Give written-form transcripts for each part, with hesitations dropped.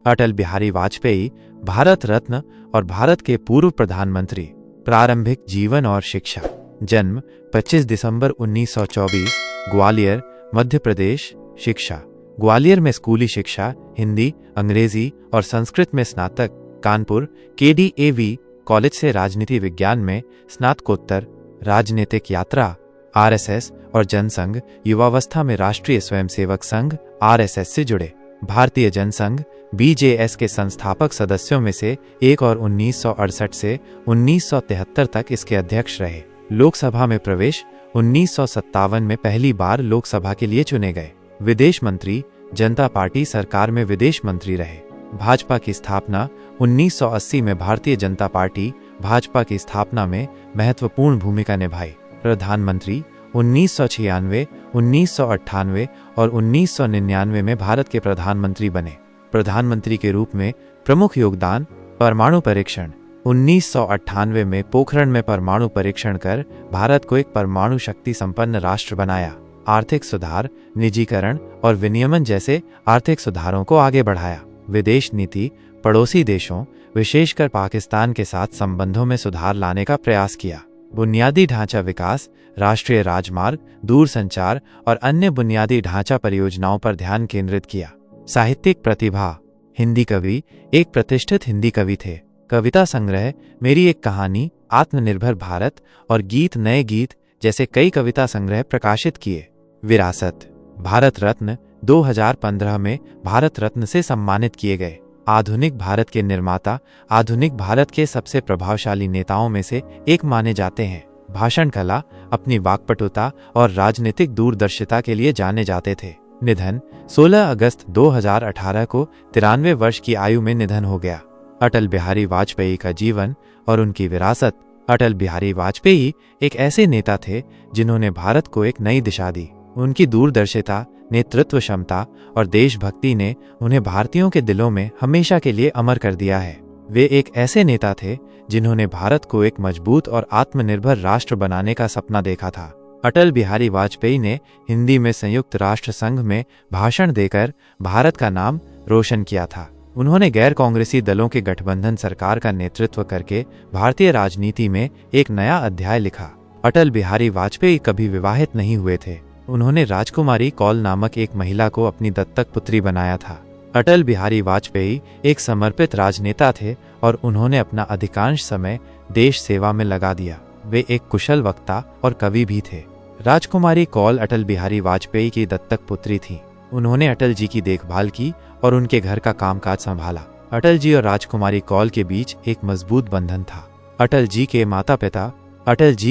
अटल बिहारी वाजपेयी भारत रत्न और भारत के पूर्व प्रधानमंत्री। प्रारंभिक जीवन और शिक्षा। जन्म 25 दिसंबर 1924, ग्वालियर, मध्य प्रदेश। शिक्षा ग्वालियर में स्कूली शिक्षा हिंदी, अंग्रेजी और संस्कृत में स्नातक। कानपुर KDAV कॉलेज से राजनीति विज्ञान में स्नातकोत्तर। राजनीतिक यात्रा RSS और जनसंघ। युवावस्था में राष्ट्रीय स्वयंसेवक संघ RSS से जुड़े। भारतीय जनसंघ BJS के संस्थापक सदस्यों में से एक और 1968 से 1973 तक इसके अध्यक्ष रहे। लोकसभा में प्रवेश 1957 में पहली बार लोकसभा के लिए चुने गए। विदेश मंत्री, जनता पार्टी सरकार में विदेश मंत्री रहे। भाजपा की स्थापना 1980 में भारतीय जनता पार्टी भाजपा की स्थापना में महत्वपूर्ण भूमिका निभाई। प्रधानमंत्री 1996, 1998 और 1999 में भारत के प्रधानमंत्री बने। प्रधानमंत्री के रूप में प्रमुख योगदान परमाणु परीक्षण। 1998 में पोखरण में परमाणु परीक्षण कर भारत को एक परमाणु शक्ति संपन्न राष्ट्र बनाया। आर्थिक सुधार, निजीकरण और विनियमन जैसे आर्थिक सुधारों को आगे बढ़ाया। विदेश नीति पड़ोसी देशों, विशेषकर पाकिस्तान के साथ संबंधों में सुधार लाने का प्रयास किया। बुनियादी ढांचा विकास, राष्ट्रीय राजमार्ग, दूरसंचार और अन्य बुनियादी ढांचा परियोजनाओं पर ध्यान केंद्रित किया। साहित्यिक प्रतिभा। हिंदी कवि, एक प्रतिष्ठित हिंदी कवि थे। कविता संग्रह मेरी एक कहानी, आत्मनिर्भर भारत और गीत नए गीत जैसे कई कविता संग्रह प्रकाशित किए। विरासत भारत रत्न 2015 में भारत रत्न से सम्मानित किए गए। आधुनिक भारत के निर्माता, आधुनिक भारत के सबसे प्रभावशाली नेताओं में से एक माने जाते हैं। भाषण कला, अपनी वाक्पटुता और राजनीतिक दूरदर्शिता के लिए जाने जाते थे। निधन 16 अगस्त 2018 को 93 वर्ष की आयु में निधन हो गया। अटल बिहारी वाजपेयी का जीवन और उनकी विरासत। अटल बिहारी वाजपेयी एक ऐसे नेता थे जिन्होंने भारत को एक नई दिशा दी। उनकी दूरदर्शिता, नेतृत्व क्षमता और देशभक्ति ने उन्हें भारतीयों के दिलों में हमेशा के लिए अमर कर दिया है। वे एक ऐसे नेता थे जिन्होंने भारत को एक मजबूत और आत्मनिर्भर राष्ट्र बनाने का सपना देखा था। अटल बिहारी वाजपेयी ने हिंदी में संयुक्त राष्ट्र संघ में भाषण देकर भारत का नाम रोशन किया था। उन्होंने गैर कांग्रेसी दलों के गठबंधन सरकार का नेतृत्व करके भारतीय राजनीति में एक नया अध्याय लिखा। अटल बिहारी वाजपेयी कभी विवाहित नहीं हुए थे। उन्होंने राजकुमारी कौल नामक एक महिला को अपनी दत्तक पुत्री बनाया था। अटल बिहारी वाजपेयी एक समर्पित राजनेता थे और उन्होंने अपना अधिकांश समय देश सेवा में लगा दिया। वे एक कुशल वक्ता और कवि भी थे। राजकुमारी कौल अटल बिहारी वाजपेयी की दत्तक पुत्री थीं। उन्होंने अटल जी की देखभाल की और उनके घर का कामकाज संभाला। अटल जी और राजकुमारी कौल के बीच एक मजबूत बंधन था। अटल जी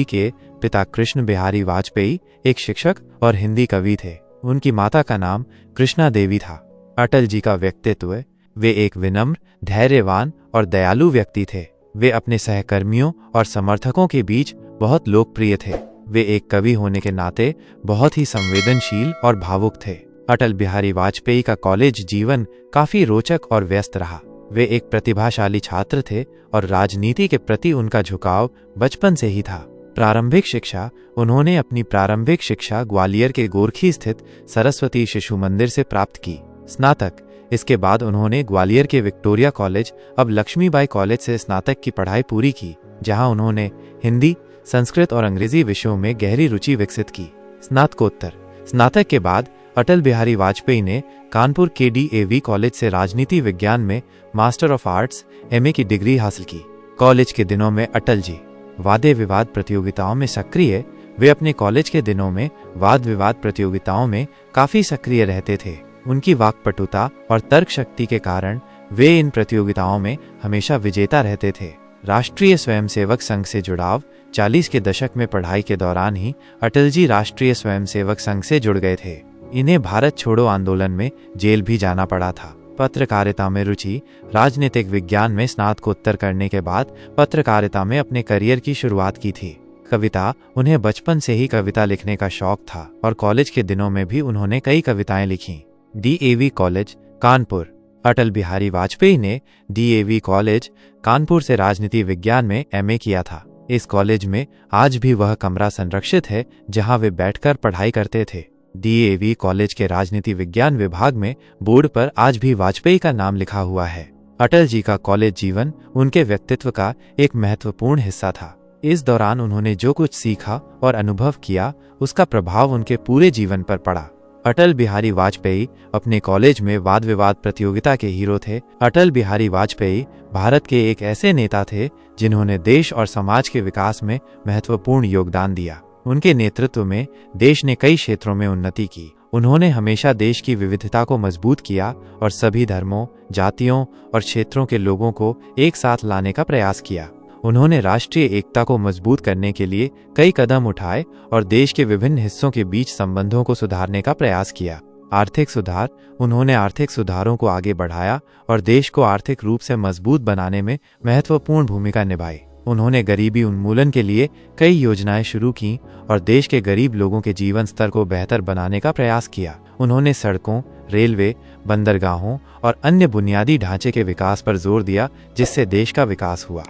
के पिता कृष्ण बिहारी वाजपेयी एक शिक्षक और हिंदी कवि थे। उनकी माता का नाम कृष्णा देवी था। अटल जी का व्यक्तित्व, वे एक विनम्र, धैर्यवान और दयालु व्यक्ति थे। वे अपने सहकर्मियों और समर्थकों के बीच बहुत लोकप्रिय थे। वे एक कवि होने के नाते बहुत ही संवेदनशील और भावुक थे। अटल बिहारी वाजपेयी का कॉलेज जीवन काफी रोचक और व्यस्त रहा। वे एक प्रतिभाशाली छात्र थे और राजनीति के प्रति उनका झुकाव बचपन से ही था। प्रारंभिक शिक्षा उन्होंने अपनी प्रारंभिक शिक्षा ग्वालियर के गोरखी स्थित सरस्वती शिशु मंदिर से प्राप्त की। स्नातक इसके बाद उन्होंने ग्वालियर के विक्टोरिया कॉलेज, अब लक्ष्मीबाई कॉलेज से स्नातक की पढ़ाई पूरी की, जहां उन्होंने हिंदी, संस्कृत और अंग्रेजी विषयों में गहरी रुचि विकसित की। स्नातकोत्तर स्नातक के बाद अटल बिहारी वाजपेयी ने कानपुर KDAV कॉलेज से राजनीति विज्ञान में मास्टर ऑफ आर्ट्स MA की डिग्री हासिल की। कॉलेज के दिनों में अटल जी वाद विवाद प्रतियोगिताओं में सक्रिय। वे अपने कॉलेज के दिनों में वाद विवाद प्रतियोगिताओं में काफी सक्रिय रहते थे। उनकी वाक्पटुता और तर्क शक्ति के कारण वे इन प्रतियोगिताओं में हमेशा विजेता रहते थे। राष्ट्रीय स्वयंसेवक संघ से जुड़ाव 40 के दशक में पढ़ाई के दौरान ही अटल जी राष्ट्रीय स्वयंसेवक संघ से जुड़ गए थे। इन्हें भारत छोड़ो आंदोलन में जेल भी जाना पड़ा था। पत्रकारिता में रुचि। राजनीतिक विज्ञान में स्नातकोत्तर करने के बाद पत्रकारिता में अपने करियर की शुरुआत की थी। कविता उन्हें बचपन से ही कविता लिखने का शौक था और कॉलेज के दिनों में भी उन्होंने कई कविताएं लिखीं। DAV college Kanpur. अटल बिहारी वाजपेयी ने DAV कॉलेज कानपुर से राजनीति विज्ञान में MA किया था। इस कॉलेज में आज भी वह कमरा संरक्षित है जहां वे बैठकर पढ़ाई करते थे। DAV कॉलेज के राजनीति विज्ञान विभाग में बोर्ड पर आज भी वाजपेयी का नाम लिखा हुआ है। अटल जी का कॉलेज जीवन उनके व्यक्तित्व का एक महत्वपूर्ण हिस्सा था। इस दौरान उन्होंने जो कुछ सीखा और अनुभव किया, उसका प्रभाव उनके पूरे जीवन पर पड़ा। अटल बिहारी वाजपेयी अपने कॉलेज में वाद विवाद प्रतियोगिता के हीरो थे। अटल बिहारी वाजपेयी भारत के एक ऐसे नेता थे जिन्होंने देश और समाज के विकास में महत्वपूर्ण योगदान दिया। उनके नेतृत्व में देश ने कई क्षेत्रों में उन्नति की। उन्होंने हमेशा देश की विविधता को मजबूत किया और सभी धर्मों, जातियों और क्षेत्रों के लोगों को एक साथ लाने का प्रयास किया। उन्होंने राष्ट्रीय एकता को मजबूत करने के लिए कई कदम उठाए और देश के विभिन्न हिस्सों के बीच संबंधों को सुधारने का प्रयास किया। आर्थिक सुधार, उन्होंने आर्थिक सुधारों को आगे बढ़ाया और देश को आर्थिक रूप से मजबूत बनाने में महत्वपूर्ण भूमिका निभाई। उन्होंने गरीबी उन्मूलन के लिए कई योजनाएं शुरू की और देश के गरीब लोगों के जीवन स्तर को बेहतर बनाने का प्रयास किया। उन्होंने सड़कों, रेलवे, बंदरगाहों और अन्य बुनियादी ढांचे के विकास पर जोर दिया, जिससे देश का विकास हुआ।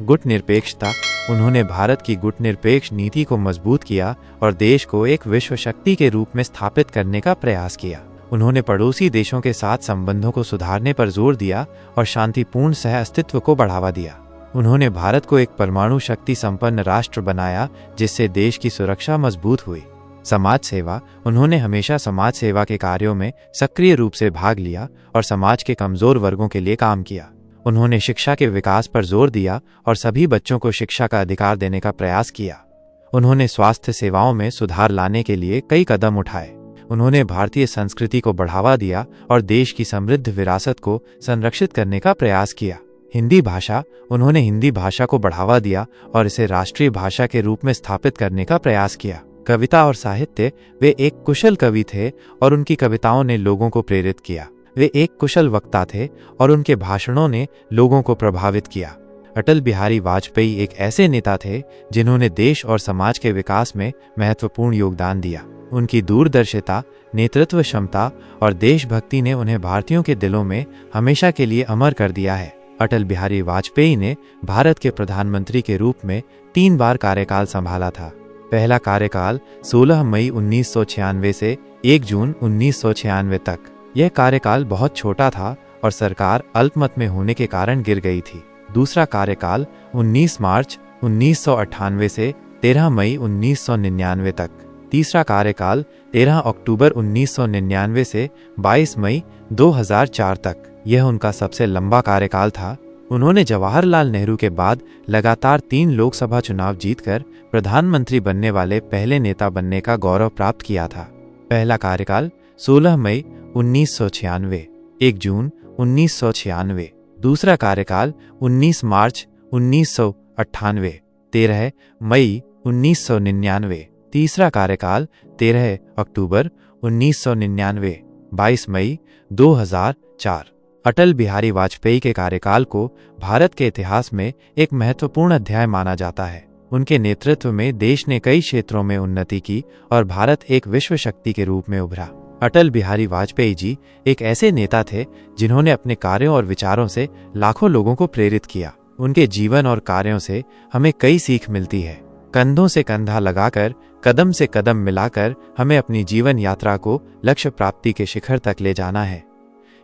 गुटनिरपेक्षता, उन्होंने भारत की गुटनिरपेक्ष नीति को मजबूत किया और देश को एक विश्व शक्ति के रूप में स्थापित करने का प्रयास किया। उन्होंने पड़ोसी देशों के साथ संबंधों को सुधारने पर जोर दिया और शांतिपूर्ण सह अस्तित्व को बढ़ावा दिया। उन्होंने भारत को एक परमाणु शक्ति संपन्न राष्ट्र बनाया, जिससे देश की सुरक्षा मजबूत हुई। समाज सेवा, उन्होंने हमेशा समाज सेवा के कार्यों में सक्रिय रूप से भाग लिया और समाज के कमजोर वर्गों के लिए काम किया। उन्होंने शिक्षा के विकास पर जोर दिया और सभी बच्चों को शिक्षा का अधिकार देने का प्रयास किया। उन्होंने स्वास्थ्य सेवाओं में सुधार लाने के लिए कई कदम उठाए। उन्होंने भारतीय संस्कृति को बढ़ावा दिया और देश की समृद्ध विरासत को संरक्षित करने का प्रयास किया। हिंदी भाषा, उन्होंने हिंदी भाषा को बढ़ावा दिया और इसे राष्ट्रीय भाषा के रूप में स्थापित करने का प्रयास किया। कविता और साहित्य, वे एक कुशल कवि थे और उनकी कविताओं ने लोगों को प्रेरित किया। वे एक कुशल वक्ता थे और उनके भाषणों ने लोगों को प्रभावित किया। अटल बिहारी वाजपेयी एक ऐसे नेता थे जिन्होंने देश और समाज के विकास में महत्वपूर्ण योगदान दिया। उनकी दूरदर्शिता, नेतृत्व क्षमता और देशभक्ति ने उन्हें भारतीयों के दिलों में हमेशा के लिए अमर कर दिया है। अटल बिहारी वाजपेयी ने भारत के प्रधानमंत्री के रूप में 3 बार कार्यकाल संभाला था। पहला कार्यकाल 16 मई 1996 से 1 जून 1996 तक। यह कार्यकाल बहुत छोटा था और सरकार अल्पमत में होने के कारण गिर गई थी। दूसरा कार्यकाल 19 मार्च 1998 से 13 मई 1999 तक। तीसरा कार्यकाल 13 अक्टूबर 1999 से 22 मई 2004 तक। यह उनका सबसे लंबा कार्यकाल था। उन्होंने जवाहरलाल नेहरू के बाद लगातार 3 लोकसभा चुनाव जीतकर प्रधानमंत्री बनने वाले पहले नेता बनने का गौरव प्राप्त किया था। पहला कार्यकाल 16 मई 1996, 1 जून 1996। दूसरा कार्यकाल 19 मार्च 1998, 13 मई 1999। तीसरा कार्यकाल 13 अक्टूबर 1999, 22 मई 2004। अटल बिहारी वाजपेयी के कार्यकाल को भारत के इतिहास में एक महत्वपूर्ण अध्याय माना जाता है। उनके नेतृत्व में देश ने कई क्षेत्रों में उन्नति की और भारत एक विश्व शक्ति के रूप में उभरा। अटल बिहारी वाजपेयी जी एक ऐसे नेता थे जिन्होंने अपने कार्यों और विचारों से लाखों लोगों को प्रेरित किया। उनके जीवन और कार्यों से हमें कई सीख मिलती है। कंधों से कंधा लगाकर, कदम से कदम मिलाकर हमें अपनी जीवन यात्रा को लक्ष्य प्राप्ति के शिखर तक ले जाना है।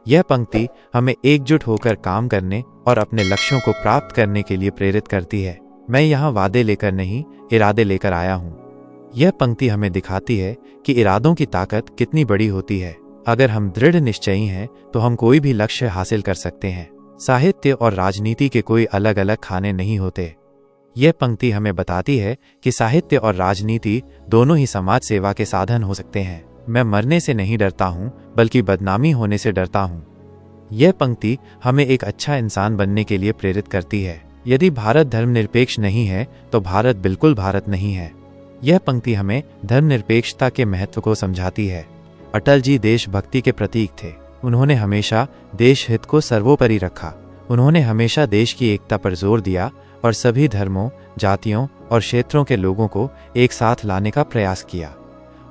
यह पंक्ति हमें एकजुट होकर काम करने और अपने लक्ष्यों को प्राप्त करने के लिए प्रेरित करती है। मैं यहाँ वादे लेकर नहीं, इरादे लेकर आया हूँ। यह पंक्ति हमें दिखाती है कि इरादों की ताकत कितनी बड़ी होती है। अगर हम दृढ़ निश्चयी हैं तो हम कोई भी लक्ष्य हासिल कर सकते हैं। साहित्य और राजनीति के कोई अलग अलग खाने नहीं होते। यह पंक्ति हमें बताती है कि साहित्य और राजनीति दोनों ही समाज सेवा के साधन हो सकते हैं। मैं मरने से नहीं डरता हूँ, बल्कि बदनामी होने से डरता हूँ। यह पंक्ति हमें एक अच्छा इंसान बनने के लिए प्रेरित करती है। यदि भारत धर्मनिरपेक्ष नहीं है तो भारत बिल्कुल भारत नहीं है। यह पंक्ति हमें धर्मनिरपेक्षता के महत्व को समझाती है। अटल जी देशभक्ति के प्रतीक थे। उन्होंने हमेशा देश हित को सर्वोपरि रखा। उन्होंने हमेशा देश की एकता पर जोर दिया और सभी धर्मों, जातियों और क्षेत्रों के लोगों को एक साथ लाने का प्रयास किया।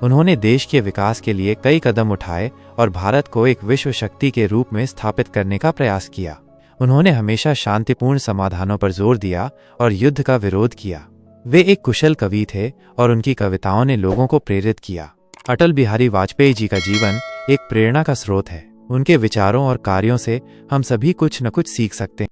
उन्होंने देश के विकास के लिए कई कदम उठाए और भारत को एक विश्व शक्ति के रूप में स्थापित करने का प्रयास किया। उन्होंने हमेशा शांतिपूर्ण समाधानों पर जोर दिया और युद्ध का विरोध किया। वे एक कुशल कवि थे और उनकी कविताओं ने लोगों को प्रेरित किया। अटल बिहारी वाजपेयी जी का जीवन एक प्रेरणा का स्रोत है। उनके विचारों और कार्यों से हम सभी कुछ न कुछ सीख सकते हैं।